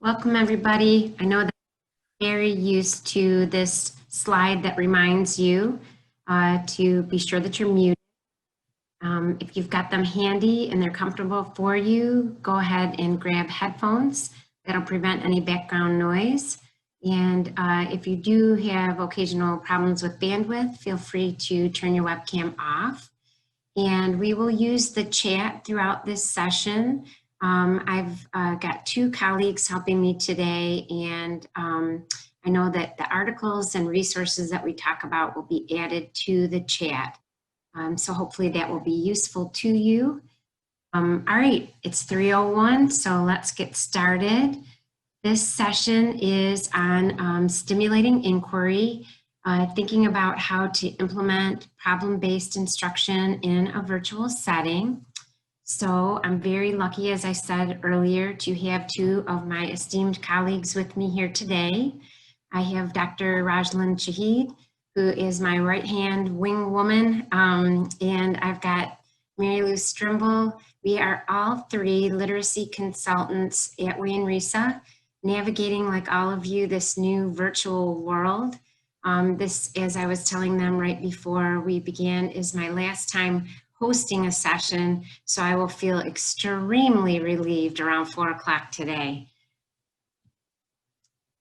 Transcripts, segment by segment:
Welcome, everybody. I know that I'm very used to this slide that reminds you to be sure that you're muted. If you've got them handy and they're comfortable for you, go ahead and grab headphones. That'll prevent any background noise. And if you do have occasional problems with bandwidth, feel free to turn your webcam off. And we will use the chat throughout this session. I've got two colleagues helping me today, and I know that the articles and resources that we talk about will be added to the chat. So hopefully that will be useful to you. All right, it's 3:01, so let's get started. This session is on stimulating inquiry, thinking about how to implement problem-based instruction in a virtual setting. So I'm very lucky, as I said earlier, to have two of my esteemed colleagues with me here today. I have Dr. Rajlan Shahid, who is my right-hand wing woman, and I've got Mary Lou Strimble. We are all three literacy consultants at Wayne Risa, navigating, like all of you, this new virtual world. This, as I was telling them right before we began, is my last time hosting a session, so I will feel extremely relieved around 4 o'clock today.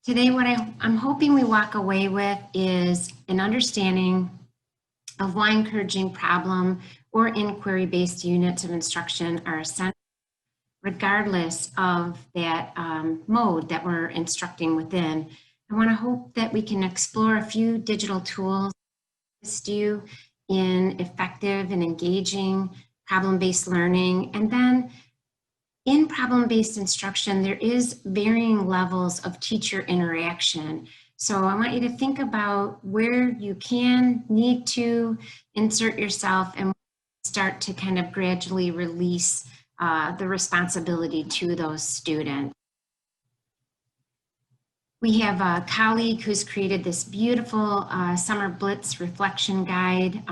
Today, what I'm hoping we walk away with is an understanding of why encouraging problem or inquiry-based units of instruction are essential, regardless of that mode that we're instructing within. I want to hope that we can explore a few digital tools to assist you in effective and engaging problem-based learning. And then in problem-based instruction, there is varying levels of teacher interaction. So I want you to think about where you need to insert yourself and start to kind of gradually release the responsibility to those students. We have a colleague who's created this beautiful summer Blitz reflection guide.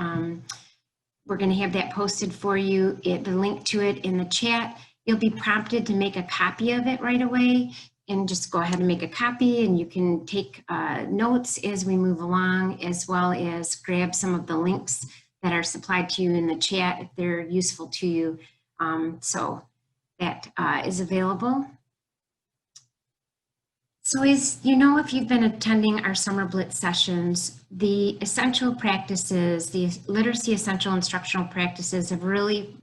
We're going to have that posted for you, the link to it in the chat. You'll be prompted to make a copy of it right away, and just go ahead and make a copy, and you can take notes as we move along, as well as grab some of the links that are supplied to you in the chat if they're useful to you. So that is available. So as you know, if you've been attending our Summer Blitz sessions, the essential practices, the literacy essential instructional practices have really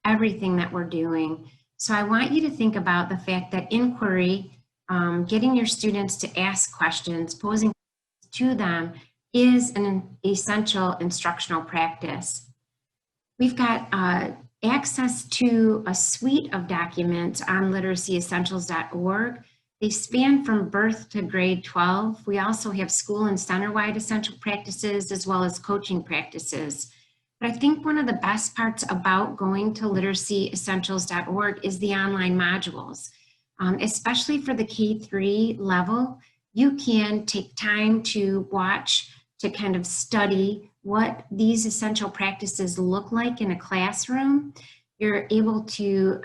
everything that we're doing. So I want you to think about the fact that inquiry, getting your students to ask questions, posing to them, is an essential instructional practice. We've got access to a suite of documents on literacyessentials.org. They span from birth to grade 12. We also have school and center-wide essential practices as well as coaching practices. But I think one of the best parts about going to literacyessentials.org is the online modules. Especially for the K-3 level, you can take time to watch, to kind of study what these essential practices look like in a classroom. You're able to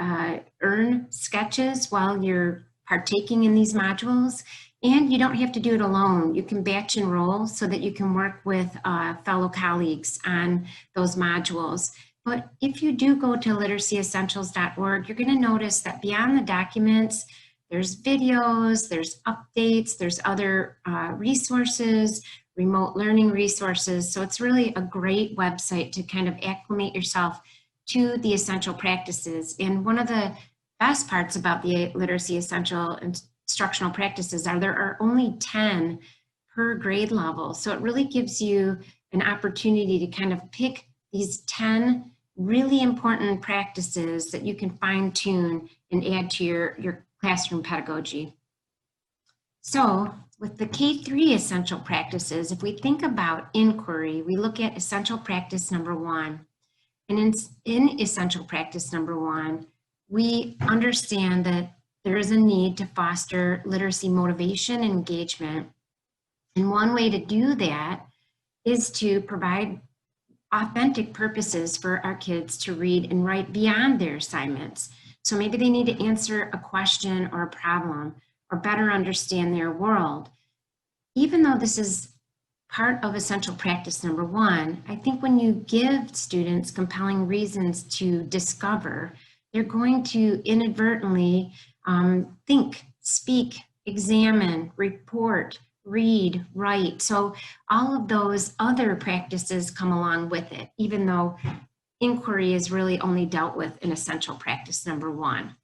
earn sketches while you're partaking in these modules, and you don't have to do it alone. You can batch enroll so that you can work with fellow colleagues on those modules. But if you do go to literacyessentials.org, you're going to notice that beyond the documents, there's videos, there's updates, there's other resources, remote learning resources. So it's really a great website to kind of acclimate yourself to the essential practices. And one of the best parts about the literacy essential instructional practices are there are only 10 per grade level. So it really gives you an opportunity to kind of pick these 10 really important practices that you can fine tune and add to your classroom pedagogy. So with the K-3 essential practices, if we think about inquiry, we look at essential practice number 1. And in essential practice number 1, we understand that there is a need to foster literacy motivation and engagement. And one way to do that is to provide authentic purposes for our kids to read and write beyond their assignments. So maybe they need to answer a question or a problem or better understand their world. Even though this is part of essential practice number 1, I think when you give students compelling reasons to discover, they're going to inadvertently think, speak, examine, report, read, write. So all of those other practices come along with it, even though inquiry is really only dealt with in essential practice number 1.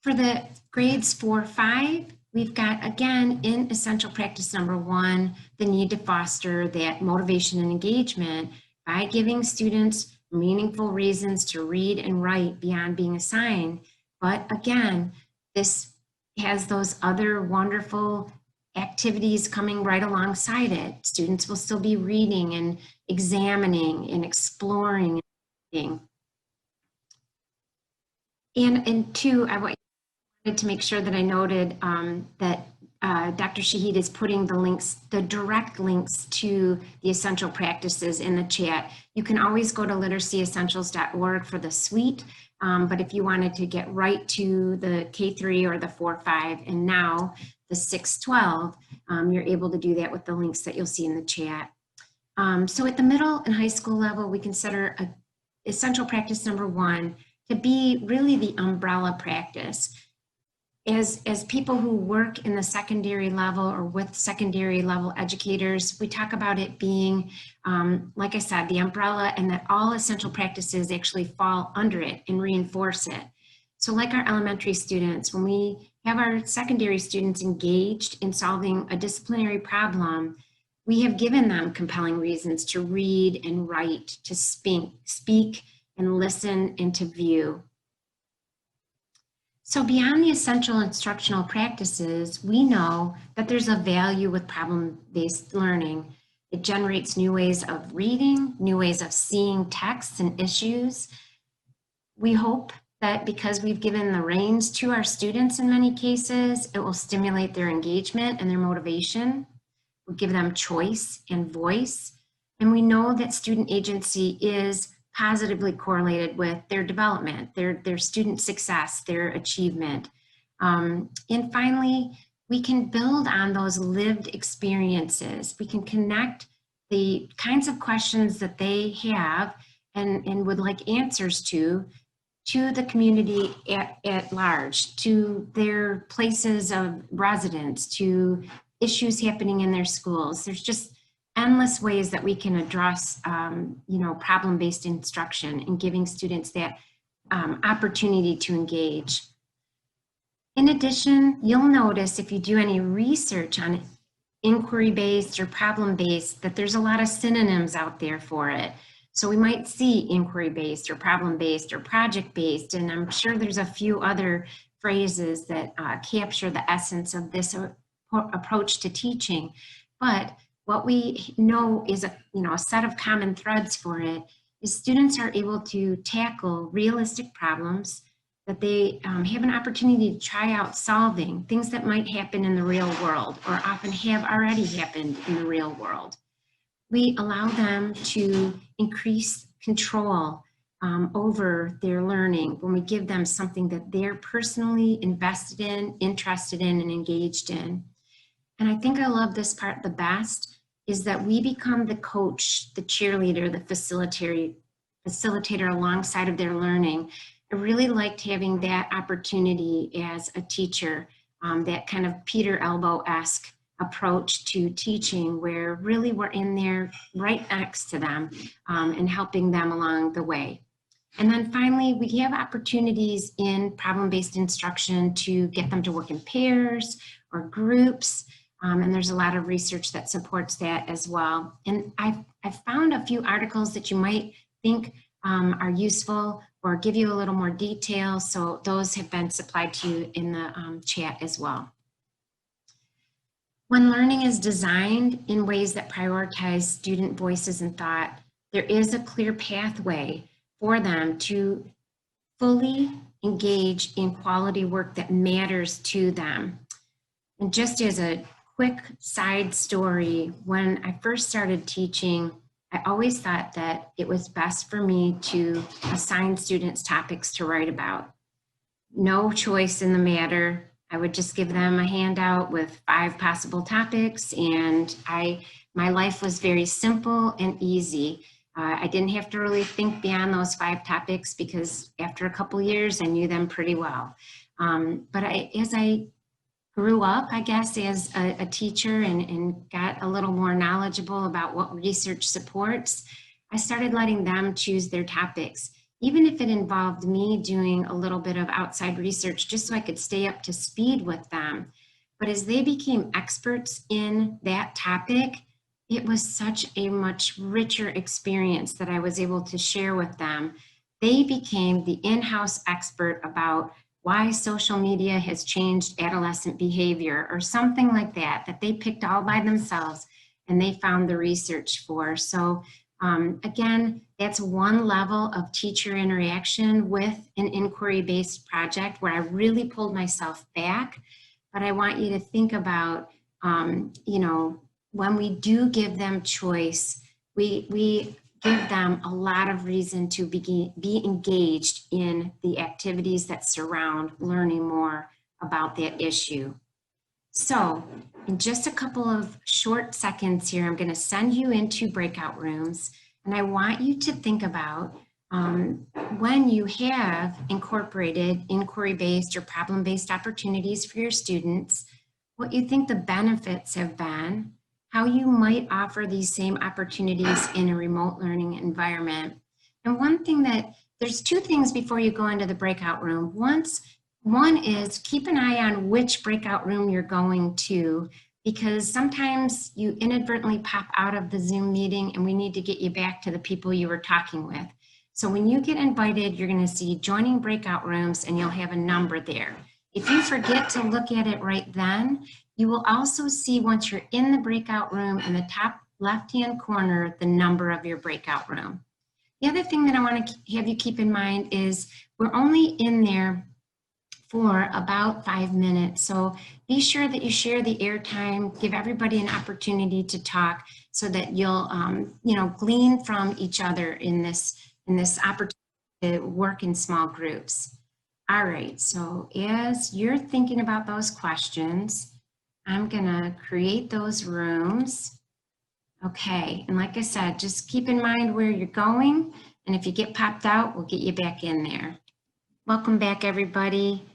For the grades 4-5, we've got, again, in essential practice number 1, the need to foster that motivation and engagement by giving students meaningful reasons to read and write beyond being assigned. But again, this has those other wonderful activities coming right alongside it. Students will still be reading and examining and exploring. And 2, I wanted to make sure that I noted that Dr. Shahid is putting the links, the direct links to the essential practices in the chat. You can always go to literacyessentials.org for the suite, but if you wanted to get right to the K3 or the 4-5 and now the 6-12, you're able to do that with the links that you'll see in the chat. So at the middle and high school level, we consider essential practice number 1 to be really the umbrella practice. As people who work in the secondary level or with secondary level educators, we talk about it being, like I said, the umbrella, and that all essential practices actually fall under it and reinforce it. So like our elementary students, when we have our secondary students engaged in solving a disciplinary problem, we have given them compelling reasons to read and write, to speak and listen and to view. So beyond the essential instructional practices, we know that there's a value with problem-based learning. It generates new ways of reading, new ways of seeing texts and issues. We hope that because we've given the reins to our students in many cases, it will stimulate their engagement and their motivation. We'll give them choice and voice. And we know that student agency is positively correlated with their development, their student success, their achievement. And finally, we can build on those lived experiences. We can connect the kinds of questions that they have and would like answers to the community at large, to their places of residence, to issues happening in their schools. There's just endless ways that we can address, problem-based instruction and giving students that opportunity to engage. In addition, you'll notice if you do any research on inquiry-based or problem-based that there's a lot of synonyms out there for it. So we might see inquiry-based or problem-based or project-based, and I'm sure there's a few other phrases that capture the essence of this approach to teaching. But what we know is a set of common threads for it is students are able to tackle realistic problems that they have an opportunity to try out solving, things that might happen in the real world or often have already happened in the real world. We allow them to increase control over their learning when we give them something that they're personally invested in, interested in, and engaged in. And I think I love this part the best is that we become the coach, the cheerleader, the facilitator alongside of their learning. I really liked having that opportunity as a teacher, that kind of Peter Elbow-esque approach to teaching where really we're in there right next to them and helping them along the way. And then finally, we have opportunities in problem-based instruction to get them to work in pairs or groups. And there's a lot of research that supports that as well. And I've found a few articles that you might think are useful or give you a little more detail. So those have been supplied to you in the chat as well. When learning is designed in ways that prioritize student voices and thought, there is a clear pathway for them to fully engage in quality work that matters to them. And just as a quick side story, when I first started teaching, I always thought that it was best for me to assign students topics to write about. No choice in the matter. I would just give them a handout with 5 possible topics, and my life was very simple and easy. I didn't have to really think beyond those 5 topics because after a couple years, I knew them pretty well. But as I grew up, I guess, as a teacher and got a little more knowledgeable about what research supports, I started letting them choose their topics, even if it involved me doing a little bit of outside research just so I could stay up to speed with them. But as they became experts in that topic, it was such a much richer experience that I was able to share with them. They became the in-house expert about why social media has changed adolescent behavior or something like that, that they picked all by themselves and they found the research for. So again, that's one level of teacher interaction with an inquiry-based project where I really pulled myself back. But I want you to think about, you know, when we do give them choice, we give them a lot of reason to be engaged in the activities that surround learning more about that issue. So in just a couple of short seconds here, I'm going to send you into breakout rooms, and I want you to think about when you have incorporated inquiry-based or problem-based opportunities for your students, what you think the benefits have been, how you might offer these same opportunities in a remote learning environment. And there's 2 things before you go into the breakout room. One is keep an eye on which breakout room you're going to, because sometimes you inadvertently pop out of the Zoom meeting and we need to get you back to the people you were talking with. So when you get invited, you're going to see joining breakout rooms and you'll have a number there. If you forget to look at it right then, you will also see once you're in the breakout room in the top left-hand corner, the number of your breakout room. The other thing that I want to have you keep in mind is we're only in there for about 5 minutes. So be sure that you share the airtime, give everybody an opportunity to talk so that you'll you know, glean from each other in this opportunity to work in small groups. All right, so as you're thinking about those questions, I'm gonna create those rooms. Okay, and like I said, just keep in mind where you're going, and if you get popped out, we'll get you back in there. Welcome back, everybody.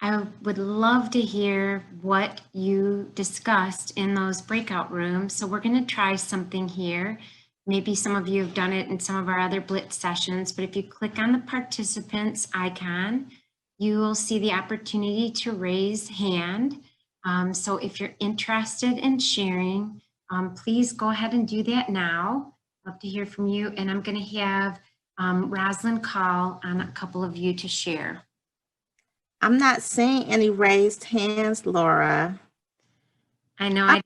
I would love to hear what you discussed in those breakout rooms. So we're gonna try something here. Maybe some of you have done it in some of our other Blitz sessions, but if you click on the participants icon, you will see the opportunity to raise hand. So if you're interested in sharing, please go ahead and do that now. Love to hear from you. And I'm going to have Rosalind call on a couple of you to share. I'm not seeing any raised hands, Laura. I know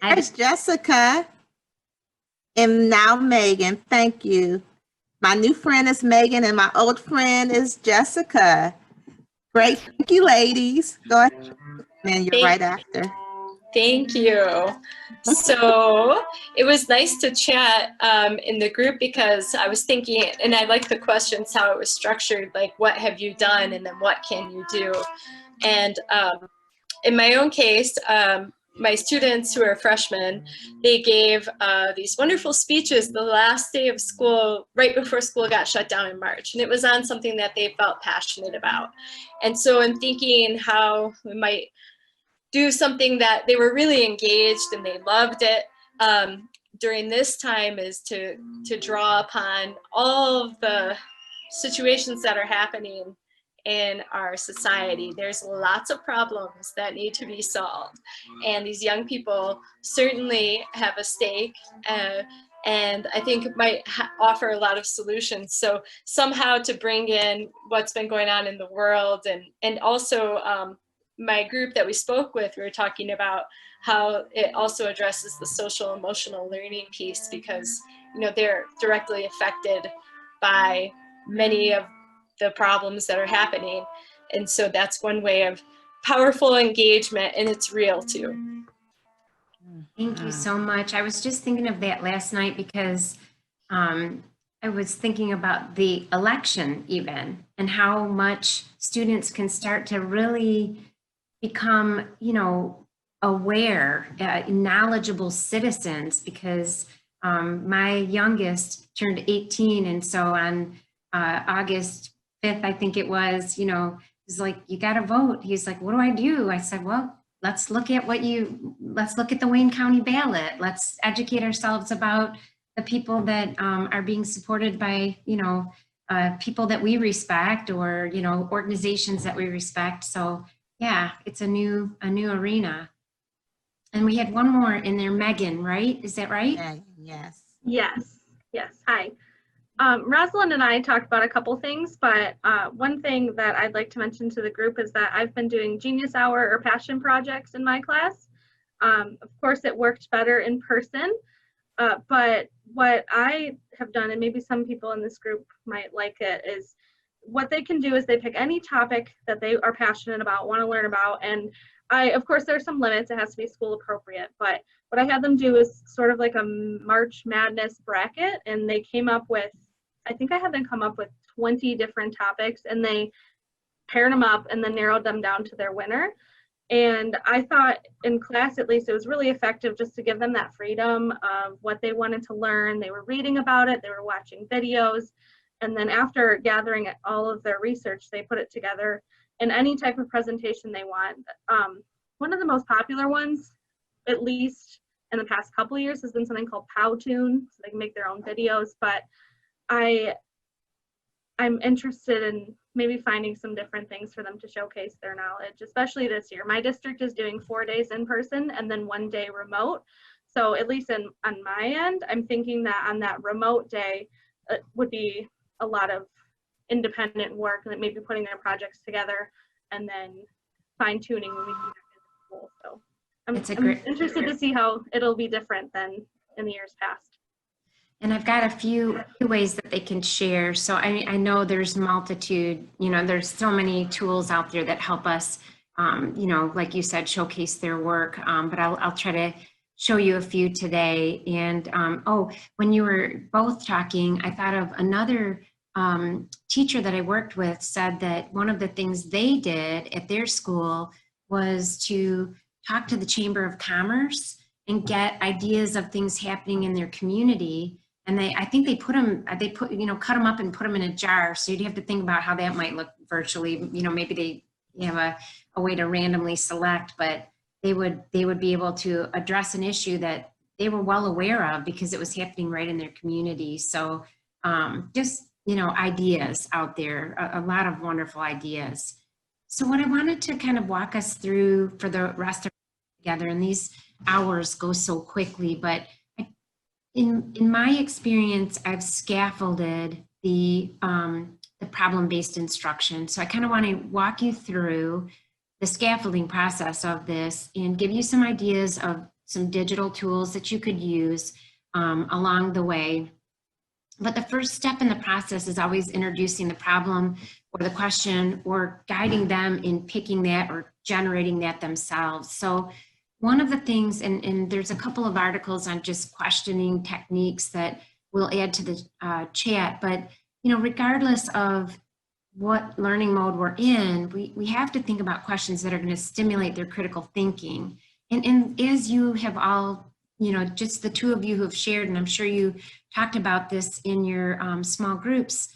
There's Jessica and now Megan. Thank you. My new friend is Megan and my old friend is Jessica. Great. Thank you, ladies. Go ahead. And you're right after. Thank you. So it was nice to chat in the group because I was thinking, and I like the questions, how it was structured, like what have you done and then what can you do? And in my own case, my students who are freshmen, they gave these wonderful speeches the last day of school, right before school got shut down in March. And it was on something that they felt passionate about. And so I'm thinking how we might do something that they were really engaged and they loved it during this time is to draw upon all of the situations that are happening in our society. There's lots of problems that need to be solved. And these young people certainly have a stake and I think it might offer a lot of solutions. So somehow to bring in what's been going on in the world and also my group that we spoke with, we were talking about how it also addresses the social emotional learning piece because, you know, they're directly affected by many of the problems that are happening. And so that's one way of powerful engagement, and it's real too. Thank you so much. I was just thinking of that last night because I was thinking about the election even and how much students can start to really become, aware, knowledgeable citizens because my youngest turned 18. And so on August 5th, I think it was, he's like, you got to vote. He's like, what do I do? I said, well, let's look at the Wayne County ballot. Let's educate ourselves about the people that are being supported by, people that we respect or, organizations that we respect. So yeah, it's a new arena. And we had one more in there, Megan, right? Is that right? Yes. Yes. Hi. Rosalind and I talked about a couple things, but one thing that I'd like to mention to the group is that I've been doing Genius Hour or passion projects in my class. Of course, it worked better in person, but what I have done, and maybe some people in this group might like it, is what they can do is they pick any topic that they are passionate about, want to learn about, and of course, there are some limits. It has to be school appropriate, but what I had them do is sort of like a March Madness bracket, and they came up with, I think I had them come up with 20 different topics, and they paired them up and then narrowed them down to their winner. And I thought in class, at least, it was really effective just to give them that freedom of what they wanted to learn. They were reading about it, they were watching videos, and then after gathering all of their research, they put it together in any type of presentation they want. One of the most popular ones, at least in the past couple of years, has been something called Powtoon, so they can make their own videos, but I'm interested in maybe finding some different things for them to showcase their knowledge, especially this year. My district is doing 4 days in person and then 1 day remote. So at least on my end, I'm thinking that on that remote day would be a lot of independent work, and maybe putting their projects together and then fine tuning when we come back into school. So I'm interested to see how it'll be different than in the years past. And I've got a few ways that they can share. So I know there's multitude, there's so many tools out there that help us, like you said, showcase their work. But I'll try to show you a few today. And when you were both talking, I thought of another teacher that I worked with said that one of the things they did at their school was to talk to the Chamber of Commerce and get ideas of things happening in their community. And I think they cut them up and put them in a jar. So you'd have to think about how that might look virtually. Maybe they have a way to randomly select, but they would be able to address an issue that they were well aware of because it was happening right in their community. So just, ideas out there, a lot of wonderful ideas. So what I wanted to kind of walk us through for the rest of together, and these hours go so quickly, but in my experience, I've scaffolded the problem-based instruction. So I kind of want to walk you through the scaffolding process of this and give you some ideas of some digital tools that you could use along the way. But the first step in the process is always introducing the problem or the question or guiding them in picking that or generating that themselves. So one of the things, and there's a couple of articles on just questioning techniques that we'll add to the chat, but regardless of what learning mode we're in, we have to think about questions that are going to stimulate their critical thinking. And as you have all, just the two of you who have shared, and I'm sure you talked about this in your small groups,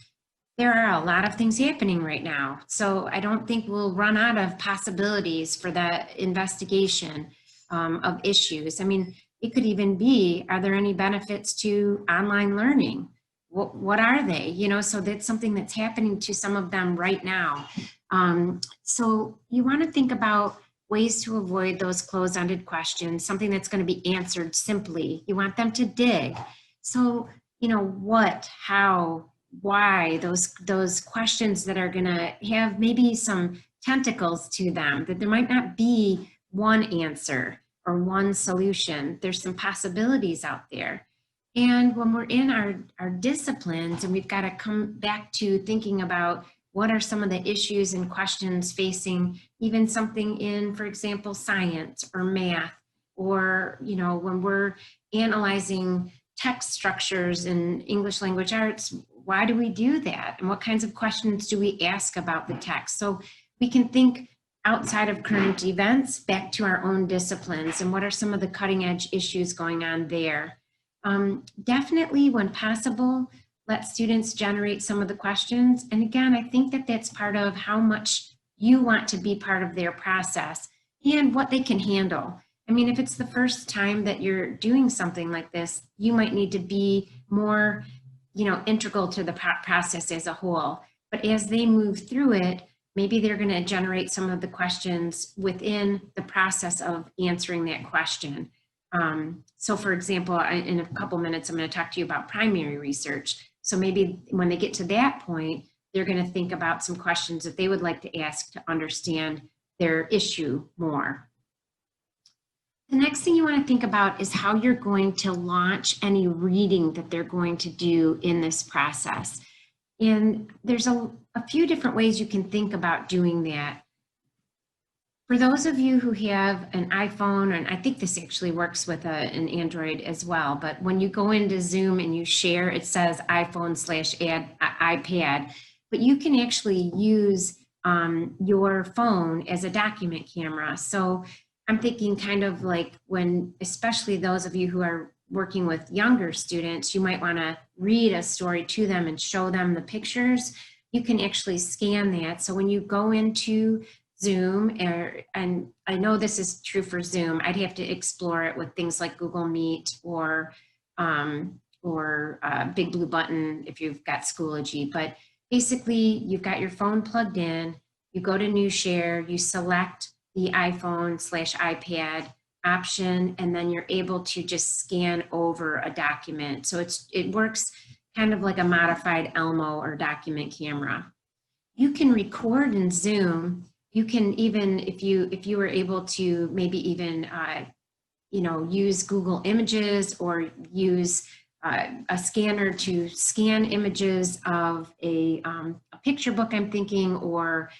there are a lot of things happening right now. So I don't think we'll run out of possibilities for that investigation of issues. I mean, it could even be, are there any benefits to online learning? What are they? So that's something that's happening to some of them right now. So you want to think about ways to avoid those closed-ended questions, something that's going to be answered simply. You want them to dig. So, what, how, why, those questions that are going to have maybe some tentacles to them, that there might not be one answer or one solution. There's some possibilities out there. And when we're in our disciplines, and we've got to come back to thinking about what are some of the issues and questions facing even something in, for example, science or math or, you know, when we're analyzing text structures in English language arts, why do we do that? And what kinds of questions do we ask about the text? So we can think outside of current events back to our own disciplines and what are some of the cutting edge issues going on there. Definitely, when possible, let students generate some of the questions. And again, I think that that's part of how much you want to be part of their process and what they can handle. I mean, if it's the first time that you're doing something like this, you might need to be more, you know, integral to the process as a whole. But as they move through it, maybe they're going to generate some of the questions within the process of answering that question. So for example, in a couple minutes, I'm going to talk to you about primary research. So maybe when they get to that point, they're going to think about some questions that they would like to ask to understand their issue more. The next thing you want to think about is how you're going to launch any reading that they're going to do in this process. And there's a few different ways you can think about doing that. For those of you who have an iPhone, and I think this actually works with an Android as well, but when you go into Zoom and you share, it says iPhone/iPad, but you can actually use your phone as a document camera. So I'm thinking kind of like when, especially those of you who are working with younger students, you might want to read a story to them and show them the pictures. You can actually scan that. So when you go into Zoom, and I know this is true for Zoom, I'd have to explore it with things like Google Meet or Big Blue Button if you've got Schoology. But basically, you've got your phone plugged in, you go to New Share, you select the iPhone/iPad option, and then you're able to just scan over a document. So it works kind of like a modified Elmo or document camera. You can record in Zoom. You can even, if you were able to maybe even you know, use Google Images or use a scanner to scan images of a picture book, I'm thinking, or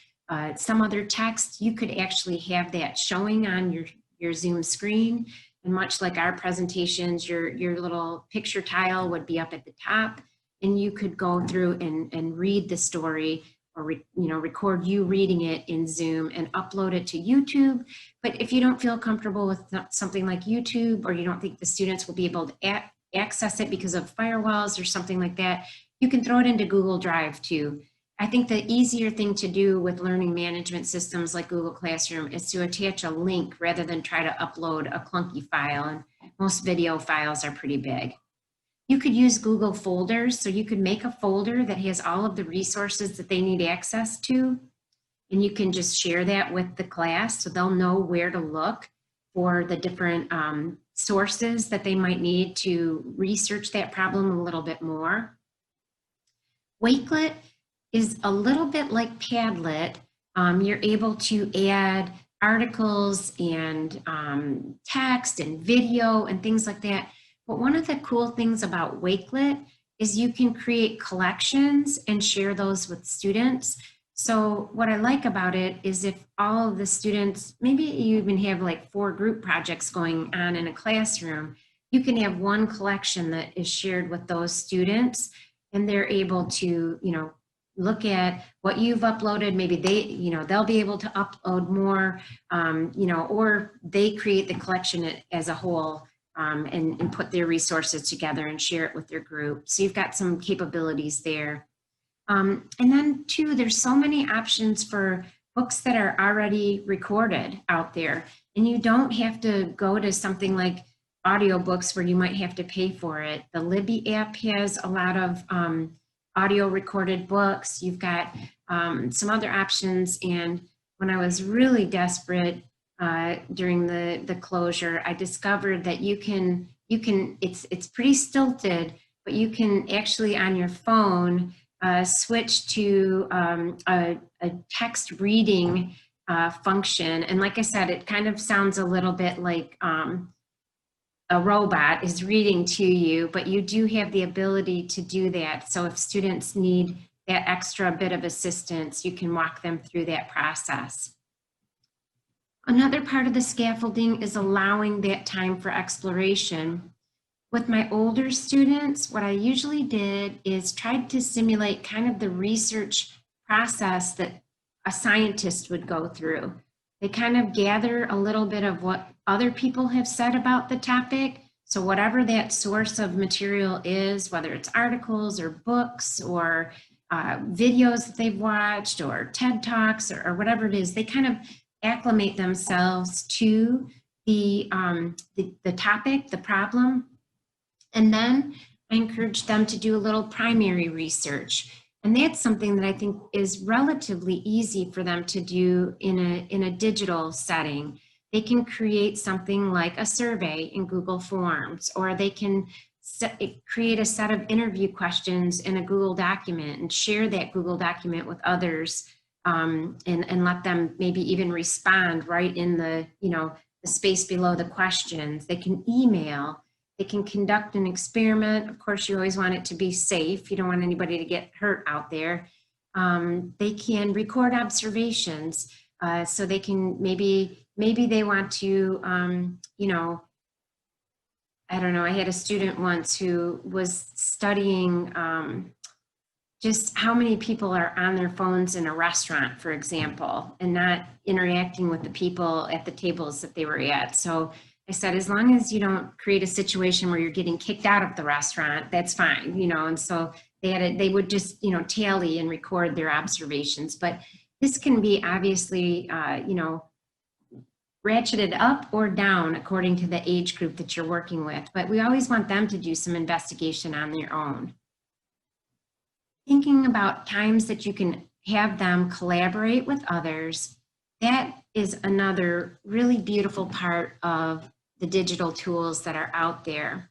some other text, you could actually have that showing on your Zoom screen. And much like our presentations, your little picture tile would be up at the top, and you could go through and read the story, or you know, record you reading it in Zoom and upload it to YouTube. But if you don't feel comfortable with something like YouTube, or you don't think the students will be able to access it because of firewalls or something like that, you can throw it into Google Drive too. I think the easier thing to do with learning management systems like Google Classroom is to attach a link rather than try to upload a clunky file, and most video files are pretty big. You could use Google folders, so you could make a folder that has all of the resources that they need access to, and you can just share that with the class so they'll know where to look for the different sources that they might need to research that problem a little bit more. Wakelet is a little bit like Padlet. You're able to add articles and text and video and things like that. But one of the cool things about Wakelet is you can create collections and share those with students. So what I like about it is if all of the students, maybe you even have like 4 group projects going on in a classroom, you can have one collection that is shared with those students, and they're able to, you know, look at what you've uploaded. Maybe they, you know, they'll be able to upload more, you know, or they create the collection as a whole and put their resources together and share it with their group. So you've got some capabilities there. And then too, there's so many options for books that are already recorded out there. And you don't have to go to something like audiobooks where you might have to pay for it. The Libby app has a lot of audio recorded books. You've got some other options. And when I was really desperate during the closure, I discovered that you can, it's pretty stilted, but you can actually on your phone switch to a text reading function. And like I said, it kind of sounds a little bit like a robot is reading to you, but you do have the ability to do that. So if students need that extra bit of assistance, you can walk them through that process. Another part of the scaffolding is allowing that time for exploration. With my older students, what I usually did is tried to simulate kind of the research process that a scientist would go through. They kind of gather a little bit of what other people have said about the topic. So whatever that source of material is, whether it's articles or books or videos that they've watched or TED Talks or whatever it is, they kind of acclimate themselves to the topic, the problem. And then I encourage them to do a little primary research. And that's something that I think is relatively easy for them to do in a digital setting. They can create something like a survey in Google Forms, or they can create a set of interview questions in a Google document and share that Google document with others, and let them maybe even respond right in the space below the questions. They can email. They can conduct an experiment. Of course, you always want it to be safe. You don't want anybody to get hurt out there. They can record observations. So they can maybe they want to, I don't know, I had a student once who was studying just how many people are on their phones in a restaurant, for example, and not interacting with the people at the tables that they were at. So I said, as long as you don't create a situation where you're getting kicked out of the restaurant, that's fine, and so they would just, tally and record their observations. But this can be obviously, ratcheted up or down according to the age group that you're working with, but we always want them to do some investigation on their own. Thinking about times that you can have them collaborate with others, that is another really beautiful part of the digital tools that are out there.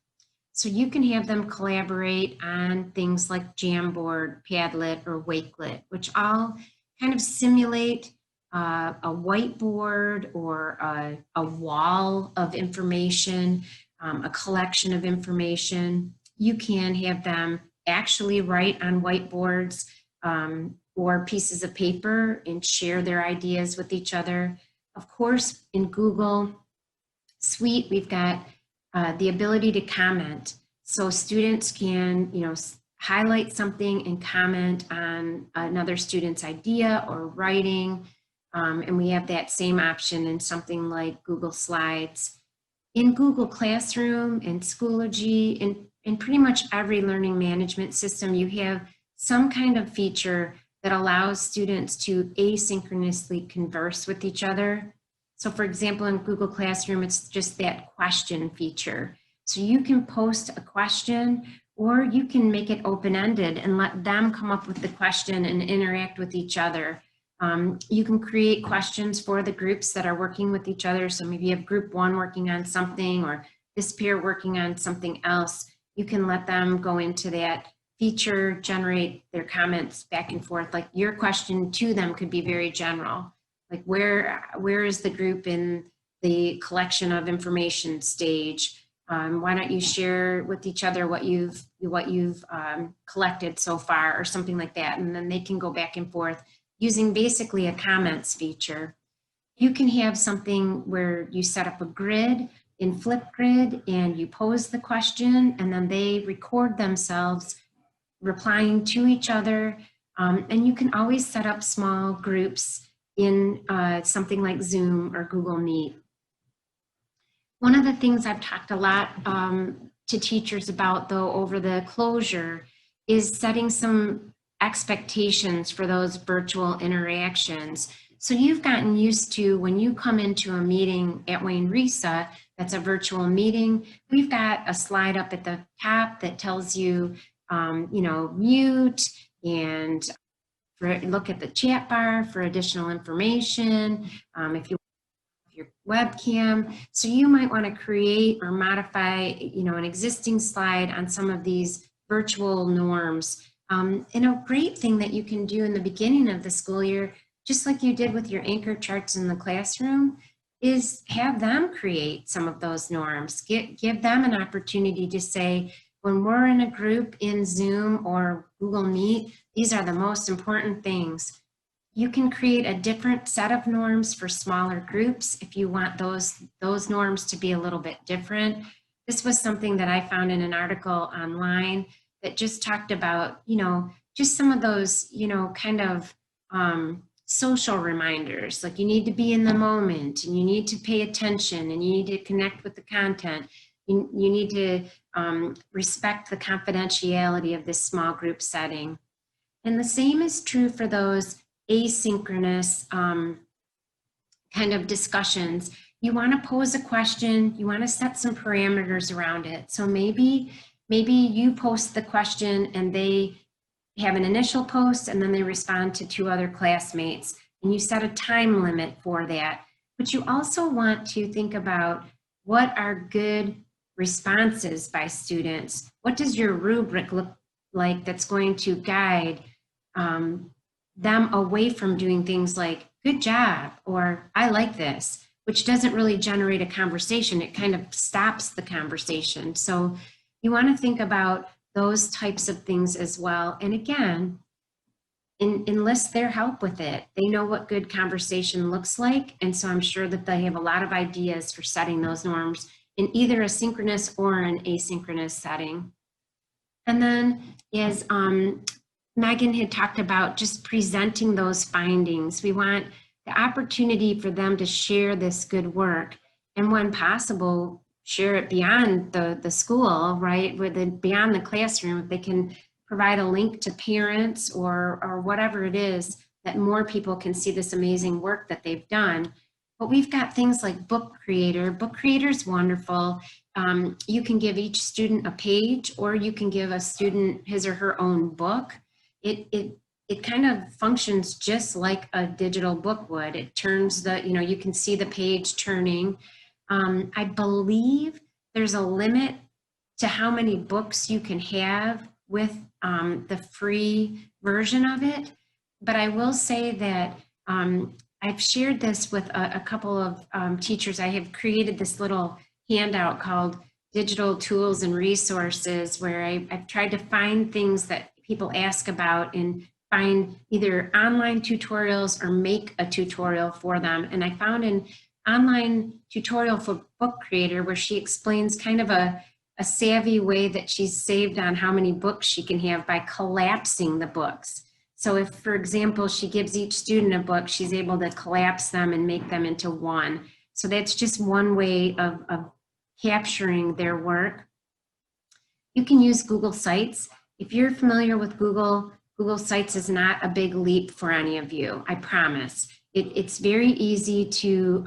So you can have them collaborate on things like Jamboard, Padlet, or Wakelet, which all kind of simulate a whiteboard or a wall of information, a collection of information. You can have them actually write on whiteboards or pieces of paper and share their ideas with each other. Of course, in Google Suite, we've got the ability to comment. So students can, highlight something and comment on another student's idea or writing. And we have that same option in something like Google Slides. In Google Classroom and Schoology, in pretty much every learning management system, you have some kind of feature that allows students to asynchronously converse with each other. So for example, in Google Classroom, it's just that question feature. So you can post a question, or you can make it open-ended and let them come up with the question and interact with each other. You can create questions for the groups that are working with each other. So maybe you have group one working on something, or this peer working on something else. You can let them go into that feature, generate their comments back and forth. Like your question to them could be very general. Like where is the group in the collection of information stage? Why don't you share with each other what you've collected so far, or something like that. And then they can go back and forth using basically a comments feature. You can have something where you set up a grid in Flipgrid and you pose the question, and then they record themselves replying to each other. And you can always set up small groups in something like Zoom or Google Meet. One of the things I've talked a lot to teachers about, though, over the closure is setting some expectations for those virtual interactions. So you've gotten used to, when you come into a meeting at Wayne Risa, that's a virtual meeting, we've got a slide up at the top that tells you, mute and look at the chat bar for additional information. If you your webcam. So you might want to create or modify, an existing slide on some of these virtual norms. And a great thing that you can do in the beginning of the school year, just like you did with your anchor charts in the classroom, is have them create some of those norms. Give them an opportunity to say, when we're in a group in Zoom or Google Meet, these are the most important things. you can create a different set of norms for smaller groups if you want those norms to be a little bit different. This was something that I found in an article online that just talked about, just some of those, kind of social reminders, like you need to be in the moment and you need to pay attention and you need to connect with the content. You need to respect the confidentiality of this small group setting. And the same is true for those asynchronous kind of discussions. You want to pose a question, you want to set some parameters around it. So maybe you post the question and they have an initial post and then they respond to 2 other classmates, and you set a time limit for that. But you also want to think about what are good responses by students. What does your rubric look like that's going to guide them away from doing things like good job or I like this, which doesn't really generate a conversation. It kind of stops the conversation. So you want to think about those types of things as well. And again, enlist their help with it. They know what good conversation looks like. And so I'm sure that they have a lot of ideas for setting those norms in either a synchronous or an asynchronous setting. And then as Megan had talked about, just presenting those findings. We want the opportunity for them to share this good work, and when possible, share it beyond the school, right? Beyond the classroom. If they can provide a link to parents or whatever it is, that more people can see this amazing work that they've done. But we've got things like Book Creator. Book Creator is wonderful. You can give each student a page, or you can give a student his or her own book. It kind of functions just like a digital book would. It turns you can see the page turning. I believe there's a limit to how many books you can have with the free version of it. But I will say that I've shared this with a couple of teachers. I have created this little handout called Digital Tools and Resources, where I've tried to find things that people ask about and find either online tutorials or make a tutorial for them. And I found an online tutorial for Book Creator where she explains kind of a savvy way that she's saved on how many books she can have by collapsing the books. So if, for example, she gives each student a book, she's able to collapse them and make them into one. So that's just one way of capturing their work. You can use Google Sites. If you're familiar with Google Sites is not a big leap for any of you, I promise. It's very easy to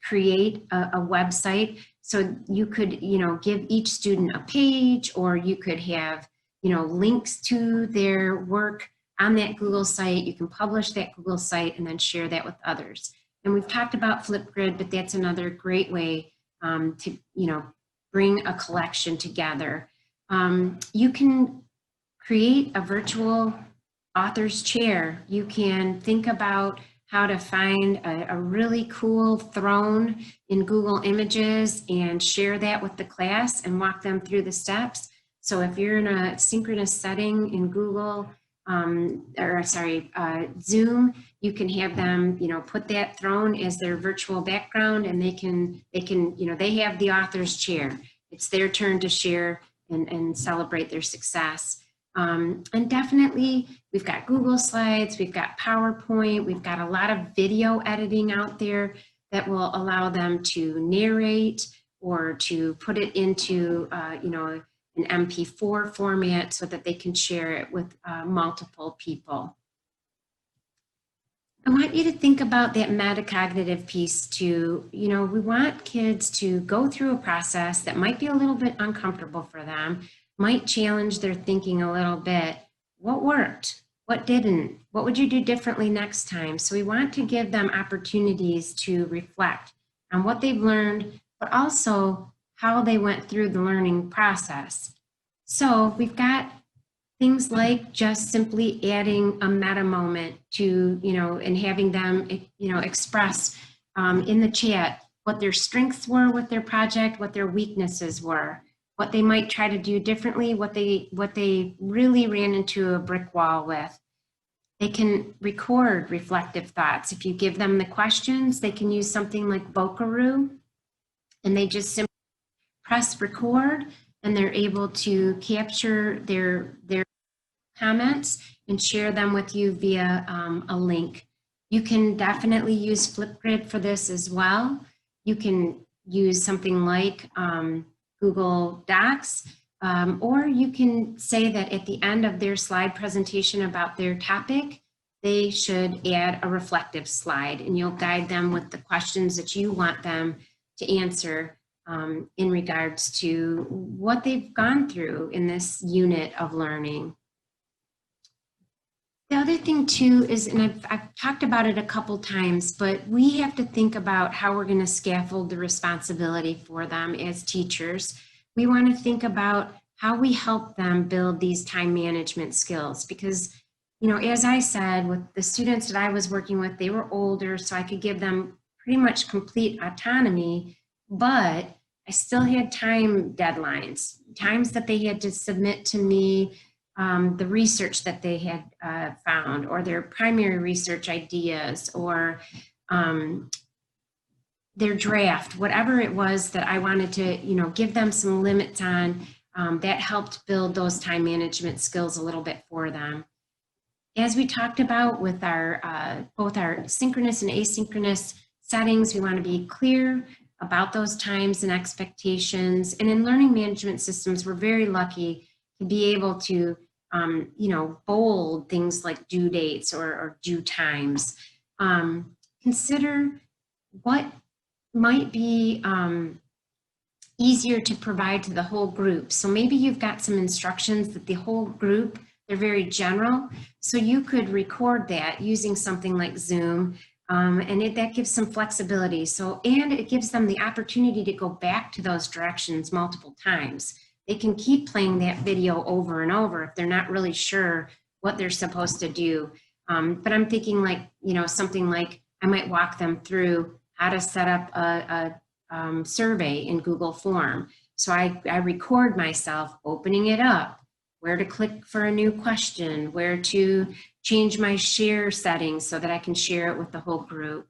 create a website. So you could, give each student a page, or you could have, links to their work on that Google site. You can publish that Google site and then share that with others. And we've talked about Flipgrid, but that's another great way to, bring a collection together. You can create a virtual author's chair. You can think about how to find a really cool throne in Google Images and share that with the class and walk them through the steps. So if you're in a synchronous setting in Google, Zoom, you can have them, put that throne as their virtual background, and they have the author's chair. It's their turn to share and celebrate their success. And definitely, we've got Google Slides, we've got PowerPoint, we've got a lot of video editing out there that will allow them to narrate or to put it into, an MP4 format so that they can share it with multiple people. I want you to think about that metacognitive piece too. We want kids to go through a process that might be a little bit uncomfortable for them, might challenge their thinking a little bit. What worked? What didn't? What would you do differently next time? So we want to give them opportunities to reflect on what they've learned, but also how they went through the learning process. So we've got things like just simply adding a meta moment to, and having them, express in the chat what their strengths were with their project, what their weaknesses were, what they might try to do differently, what they really ran into a brick wall with. They can record reflective thoughts. If you give them the questions, they can use something like Vocaroo, and they just simply press record, and they're able to capture their comments and share them with you via a link. You can definitely use Flipgrid for this as well. You can use something like Google Docs, or you can say that at the end of their slide presentation about their topic, they should add a reflective slide, and you'll guide them with the questions that you want them to answer in regards to what they've gone through in this unit of learning. The other thing too is, and I've talked about it a couple times, but we have to think about how we're going to scaffold the responsibility for them as teachers. We want to think about how we help them build these time management skills, because, you know, as I said, with the students that I was working with, they were older, so I could give them pretty much complete autonomy, but I still had time deadlines, times that they had to submit to me the research that they had found, or their primary research ideas, or their draft, whatever it was that I wanted to, you know, give them some limits on. That helped build those time management skills a little bit for them. As we talked about with our both our synchronous and asynchronous settings, we want to be clear about those times and expectations. And in learning management systems, we're very lucky to be able to you know, bold things like due dates or due times. Consider what might be easier to provide to the whole group. So maybe you've got some instructions that the whole group, they're very general. So you could record that using something like Zoom, and that gives some flexibility. So, and it gives them the opportunity to go back to those directions multiple times. They can keep playing that video over and over if they're not really sure what they're supposed to do. But I'm thinking like, you know, something like I might walk them through how to set up a survey in Google Form. So I record myself opening it up, where to click for a new question, where to change my share settings so that I can share it with the whole group.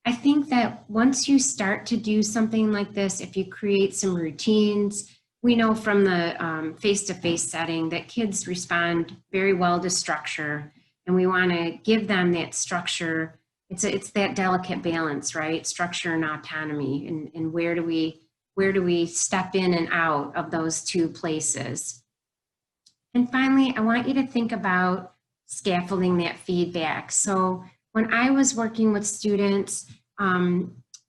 I think that once you start to do something like this, if you create some routines, we know from the face-to-face setting that kids respond very well to structure, and we want to give them that structure. It's that delicate balance, right? Structure and autonomy, and where do we step in and out of those two places? And finally, I want you to think about scaffolding that feedback. So when I was working with students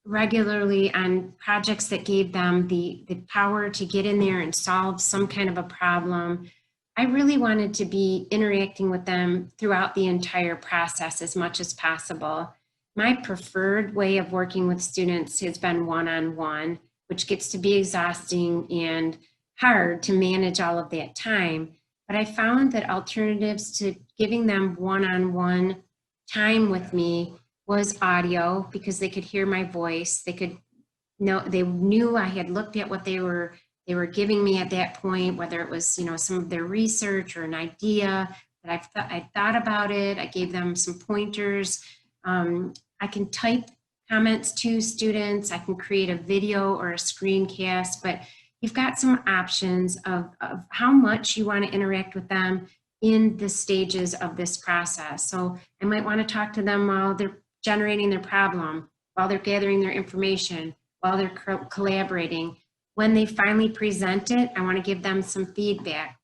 regularly on projects that gave them the power to get in there and solve some kind of a problem, I really wanted to be interacting with them throughout the entire process as much as possible. My preferred way of working with students has been one-on-one, which gets to be exhausting and hard to manage all of that time. But I found that alternatives to giving them one-on-one time with me was audio, because they could hear my voice. They could know, they knew I had looked at what they were giving me at that point, whether it was, you know, some of their research or an idea that I thought about it. I gave them some pointers. I can type comments to students. I can create a video or a screencast, but you've got some options of how much you want to interact with them in the stages of this process. So I might want to talk to them while they're generating their problem, while they're gathering their information, while they're collaborating. When they finally present it, I want to give them some feedback.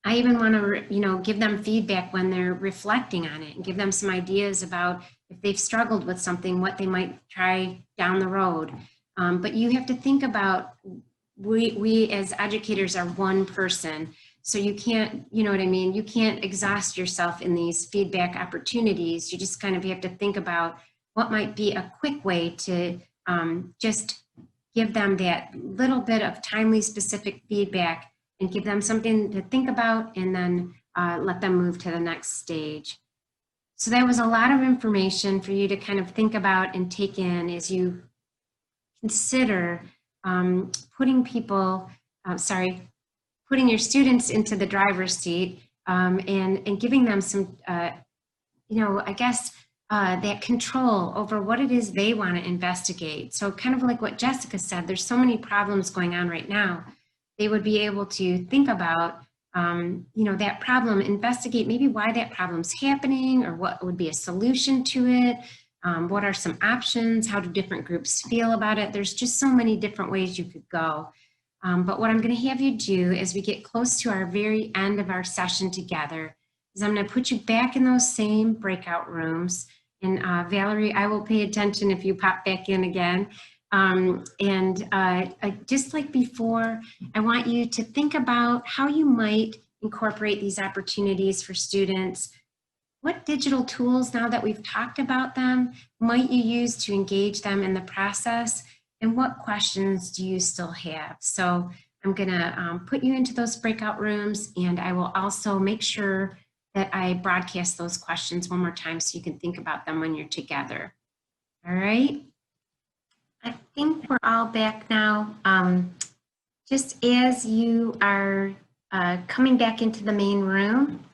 I even want to, you know, give them feedback when they're reflecting on it and give them some ideas about if they've struggled with something, what they might try down the road. But you have to think about, we as educators are one person. So you can't, you know what I mean? You can't exhaust yourself in these feedback opportunities. You just kind of have to think about what might be a quick way to just give them that little bit of timely, specific feedback and give them something to think about, and then let them move to the next stage. So that was a lot of information for you to kind of think about and take in as you consider putting your students into the driver's seat and giving them some, you know, I guess, that control over what it is they want to investigate. So kind of like what Jessica said, there's so many problems going on right now. They would be able to think about, you know, that problem, investigate maybe why that problem's happening or what would be a solution to it. What are some options? How do different groups feel about it? There's just so many different ways you could go. But what I'm going to have you do as we get close to our very end of our session together is I'm going to put you back in those same breakout rooms. And Valerie, I will pay attention if you pop back in again. Just like before, I want you to think about how you might incorporate these opportunities for students. What digital tools, now that we've talked about them, might you use to engage them in the process? And what questions do you still have? So I'm gonna put you into those breakout rooms, and I will also make sure that I broadcast those questions one more time so you can think about them when you're together. All right. I think we're all back now. Just as you are coming back into the main room,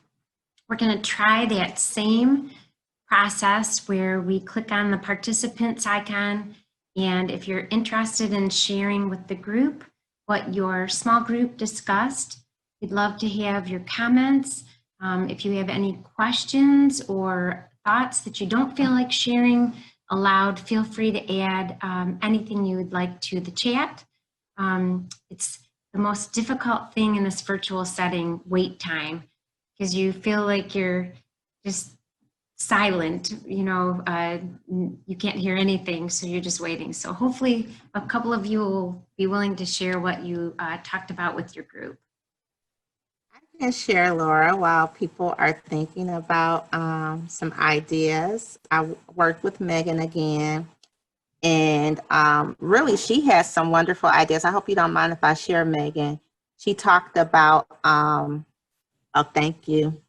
we're going to try that same process where we click on the participants icon. And if you're interested in sharing with the group what your small group discussed, we'd love to have your comments. If you have any questions or thoughts that you don't feel like sharing aloud, feel free to add anything you would like to the chat. It's the most difficult thing in this virtual setting, wait time, because you feel like you're just silent, you know, you can't hear anything, so you're just waiting. So hopefully a couple of you will be willing to share what you talked about with your group. I can share, Laura, while people are thinking about some ideas. I worked with Megan again, and really she has some wonderful ideas. I hope you don't mind if I share, Megan. She talked about, oh, thank you.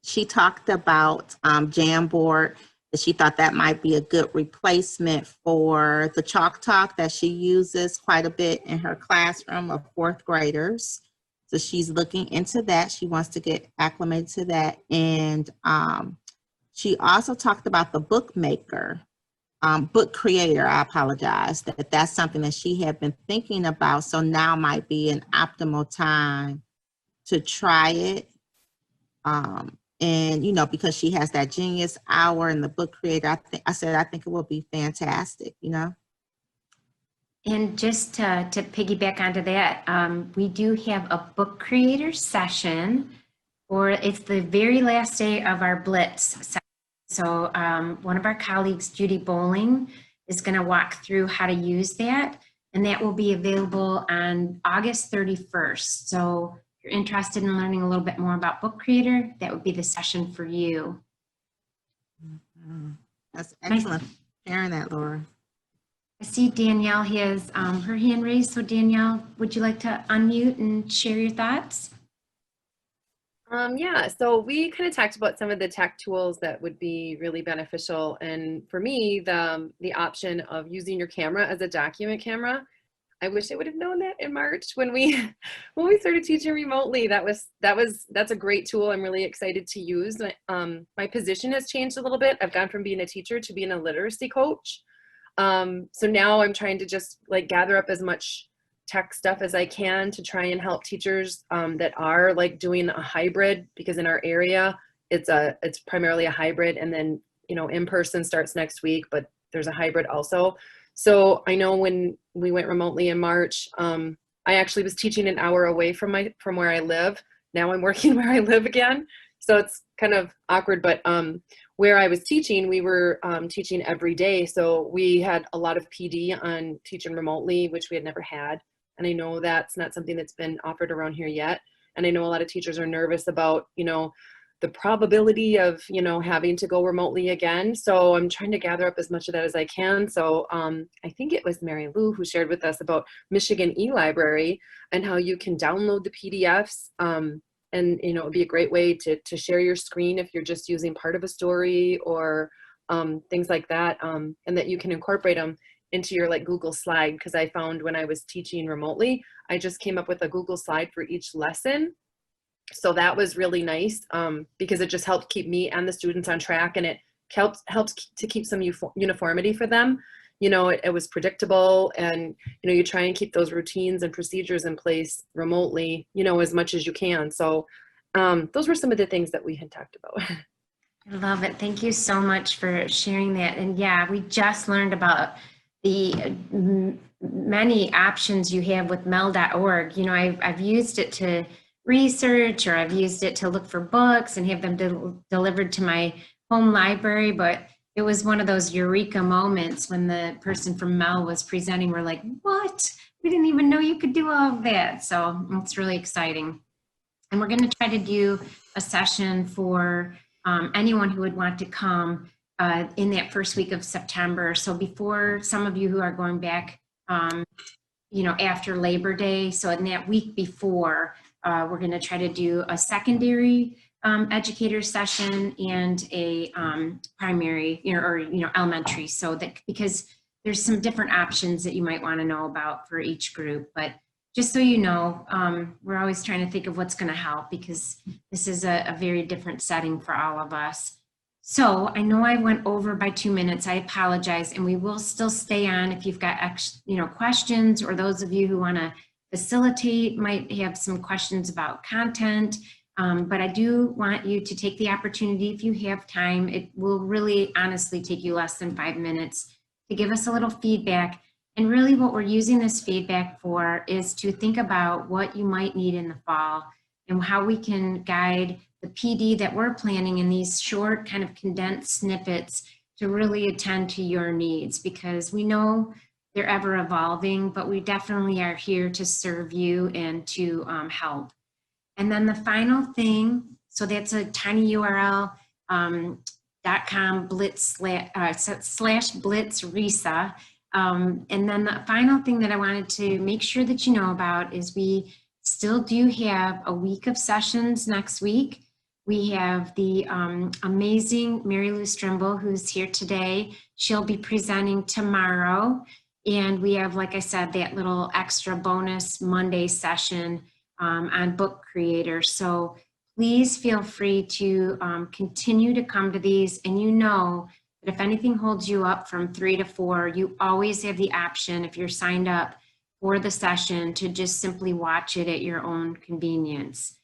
She talked about Jamboard, that she thought that might be a good replacement for the Chalk Talk that she uses quite a bit in her classroom of fourth graders. So she's looking into that. She wants to get acclimated to that. And she also talked about the bookmaker, book creator, I apologize, that's something that she had been thinking about. So now might be an optimal time to try it. And, you know, because she has that genius hour and the book creator, I think it will be fantastic, you know. And just to piggyback onto that, we do have a book creator session, or it's the very last day of our Blitz session. So one of our colleagues, Judy Bowling, is going to walk through how to use that, and that will be available on August 31st. So if you're interested in learning a little bit more about book creator, that would be the session for you. That's excellent. Sharing that, Laura. I see Danielle has her hand raised. So Danielle, would you like to unmute and share your thoughts? Yeah, so we kind of talked about some of the tech tools that would be really beneficial. And for me, the option of using your camera as a document camera, I wish I would have known that in March when we started teaching remotely. That's a great tool. I'm really excited to use. My position has changed a little bit. I've gone from being a teacher to being a literacy coach. So now I'm trying to just like gather up as much tech stuff as I can to try and help teachers that are like doing a hybrid, because in our area it's primarily a hybrid, and then, you know, in person starts next week, but there's a hybrid also. So I know when we went remotely in March, I actually was teaching an hour away from where I live. Now I'm working where I live again, so it's kind of awkward. But where I was teaching, we were teaching every day, so we had a lot of PD on teaching remotely, which we had never had. And I know that's not something that's been offered around here yet. And I know a lot of teachers are nervous about, you know, the probability of, you know, having to go remotely again. So I'm trying to gather up as much of that as I can. So I think it was Mary Lou who shared with us about Michigan eLibrary and how you can download the PDFs. And, you know, it'd be a great way to share your screen if you're just using part of a story or things like that, and that you can incorporate them into your like Google slide. Because I found when I was teaching remotely, I just came up with a Google slide for each lesson. So that was really nice because it just helped keep me and the students on track, and it helps to keep some uniformity for them. You know, it was predictable, and, you know, you try and keep those routines and procedures in place remotely, you know, as much as you can. So those were some of the things that we had talked about. I love it. Thank you so much for sharing that. And yeah, we just learned about the many options you have with mel.org. You know, I've used it to research, or I've used it to look for books and have them delivered to my home library. But it was one of those eureka moments when the person from Mel was presenting. We're like, what? We didn't even know you could do all of that. So it's really exciting. And we're going to try to do a session for anyone who would want to come in that first week of September. So before some of you who are going back, you know, after Labor Day. So in that week before, we're going to try to do a secondary educator session and a primary, you know, or, you know, elementary. So that, because there's some different options that you might want to know about for each group. But just so you know, we're always trying to think of what's going to help, because this is a very different setting for all of us. So I know I went over by 2 minutes. I apologize, and we will still stay on if you've got questions, or those of you who want to facilitate might have some questions about content. But I do want you to take the opportunity, if you have time. It will really honestly take you less than 5 minutes to give us a little feedback. And really what we're using this feedback for is to think about what you might need in the fall and how we can guide the PD that we're planning in these short, kind of condensed snippets to really attend to your needs, because we know they're ever evolving, but we definitely are here to serve you and to help. And then the final thing, so that's a tiny URL, .com blitz / blitz RESA. And then the final thing that I wanted to make sure that you know about is we still do have a week of sessions next week. We have the amazing Mary Lou Strimble, who's here today. She'll be presenting tomorrow. And we have, like I said, that little extra bonus Monday session on Book Creator. So please feel free to continue to come to these. And you know that if anything holds you up from 3 to 4, you always have the option, if you're signed up for the session, to just simply watch it at your own convenience.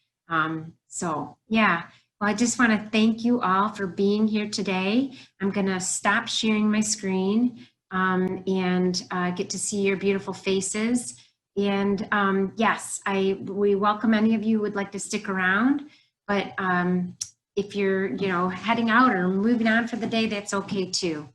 So yeah, well, I just want to thank you all for being here today. I'm going to stop sharing my screen and get to see your beautiful faces. And yes, we welcome any of you who would like to stick around, but if you're, heading out or moving on for the day, that's okay too.